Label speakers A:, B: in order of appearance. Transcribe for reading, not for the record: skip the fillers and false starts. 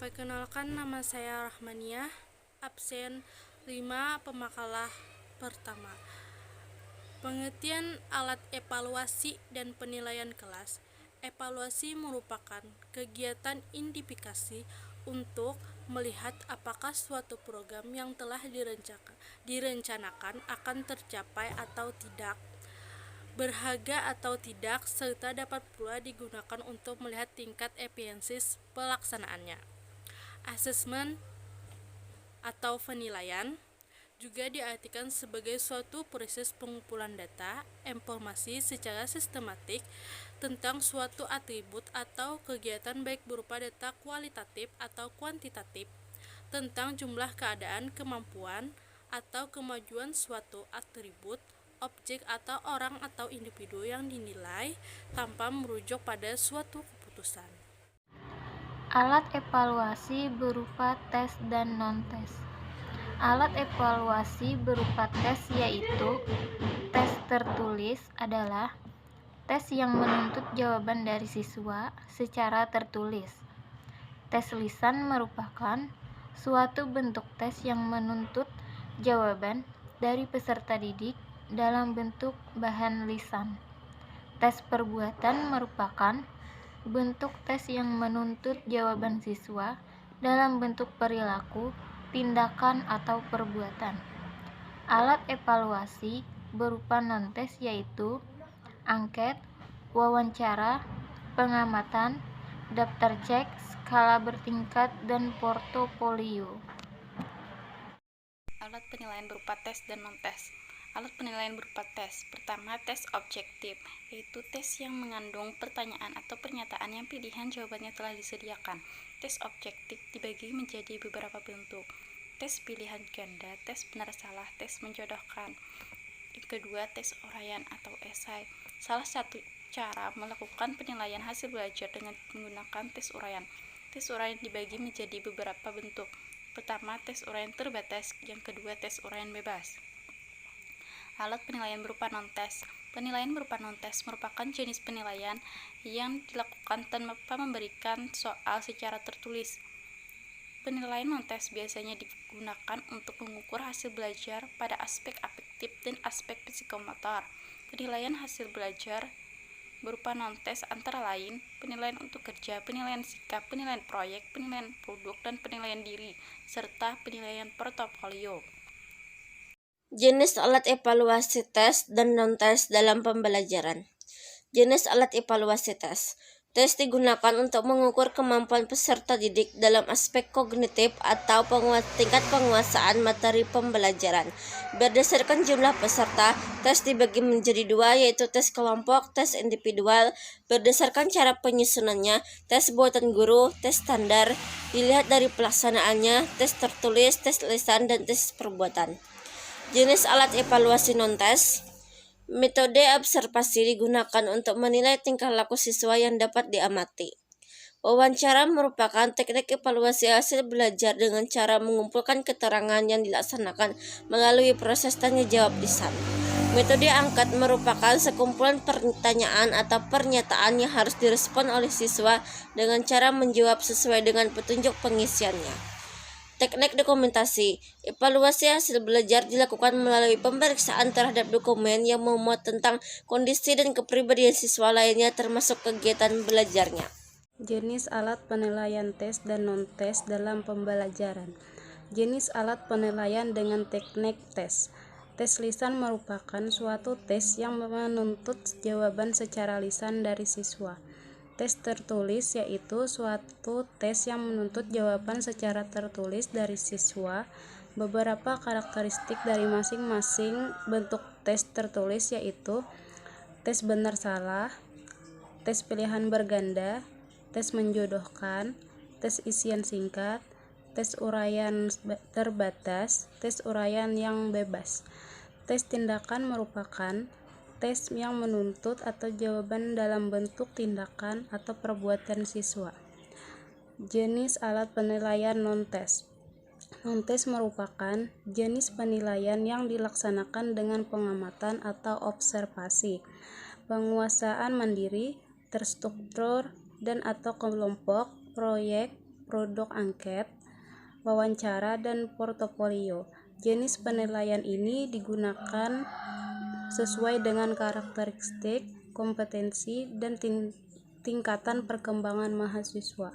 A: Perkenalkan, nama saya Rahmaniah, absen 5 pemakalah pertama. Pengertian alat evaluasi dan penilaian kelas. Evaluasi merupakan kegiatan identifikasi untuk melihat apakah suatu program yang telah direncanakan akan tercapai atau tidak, berharga atau tidak, serta dapat pula digunakan untuk melihat tingkat efisiensi pelaksanaannya. Asesmen atau penilaian juga diartikan sebagai suatu proses pengumpulan data, informasi secara sistematik tentang suatu atribut atau kegiatan, baik berupa data kualitatif atau kuantitatif tentang jumlah, keadaan, kemampuan, atau kemajuan suatu atribut, objek, atau orang atau individu yang dinilai tanpa merujuk pada suatu keputusan.
B: Alat evaluasi berupa tes dan non-tes. Alat evaluasi berupa tes yaitu tes tertulis adalah tes yang menuntut jawaban dari siswa secara tertulis. Tes lisan merupakan suatu bentuk tes yang menuntut jawaban dari peserta didik dalam bentuk bahan lisan. Tes perbuatan merupakan bentuk tes yang menuntut jawaban siswa dalam bentuk perilaku, tindakan, atau perbuatan. Alat evaluasi berupa non-tes yaitu angket, wawancara, pengamatan, daftar cek, skala bertingkat, dan portofolio.
C: Alat penilaian berupa tes dan non-tes. Alat penilaian berupa tes. Pertama, tes objektif, yaitu tes yang mengandung pertanyaan atau pernyataan yang pilihan jawabannya telah disediakan. Tes objektif dibagi menjadi beberapa bentuk. Tes pilihan ganda, tes benar salah, tes menjodohkan. Yang kedua, tes uraian atau esai. Salah satu cara melakukan penilaian hasil belajar dengan menggunakan tes uraian. Tes uraian dibagi menjadi beberapa bentuk. Pertama, tes uraian terbatas. Yang kedua, tes uraian bebas. Alat penilaian berupa non-tes. Penilaian berupa non-tes merupakan jenis penilaian yang dilakukan tanpa memberikan soal secara tertulis. Penilaian non-tes biasanya digunakan untuk mengukur hasil belajar pada aspek afektif dan aspek psikomotor. Penilaian hasil belajar berupa non-tes antara lain penilaian untuk kerja, penilaian sikap, penilaian proyek, penilaian produk, dan penilaian diri, serta penilaian portofolio.
D: Jenis alat evaluasi tes dan non-tes dalam pembelajaran. Jenis alat evaluasi tes. Tes digunakan untuk mengukur kemampuan peserta didik dalam aspek kognitif atau tingkat penguasaan materi pembelajaran. Berdasarkan jumlah peserta, tes dibagi menjadi dua, yaitu tes kelompok, tes individual. Berdasarkan cara penyusunannya, tes buatan guru, tes standar, dilihat dari pelaksanaannya, tes tertulis, tes lisan, dan tes perbuatan. Jenis alat evaluasi non-tes. Metode observasi digunakan untuk menilai tingkah laku siswa yang dapat diamati. Wawancara merupakan teknik evaluasi hasil belajar dengan cara mengumpulkan keterangan yang dilaksanakan melalui proses tanya jawab lisan. Metode angket merupakan sekumpulan pertanyaan atau pernyataan yang harus direspon oleh siswa dengan cara menjawab sesuai dengan petunjuk pengisiannya. Teknik dokumentasi. Evaluasi hasil belajar dilakukan melalui pemeriksaan terhadap dokumen yang memuat tentang kondisi dan kepribadian siswa lainnya termasuk kegiatan belajarnya.
A: Jenis alat penilaian tes dan non-tes dalam pembelajaran. Jenis alat penilaian dengan teknik tes. Tes lisan merupakan suatu tes yang menuntut jawaban secara lisan dari siswa. Tes tertulis yaitu suatu tes yang menuntut jawaban secara tertulis dari siswa. Beberapa karakteristik dari masing-masing bentuk tes tertulis yaitu tes benar salah, tes pilihan berganda, tes menjodohkan, tes isian singkat, tes uraian terbatas, tes uraian yang bebas. Tes tindakan merupakan tes yang menuntut atau jawaban dalam bentuk tindakan atau perbuatan siswa. Jenis alat penilaian non-tes. Non-tes merupakan jenis penilaian yang dilaksanakan dengan pengamatan atau observasi, penguasaan mandiri, terstruktur, dan atau kelompok, proyek, produk angket, wawancara, dan portofolio. Jenis penilaian ini digunakan sesuai dengan karakteristik, kompetensi, dan tingkatan perkembangan mahasiswa.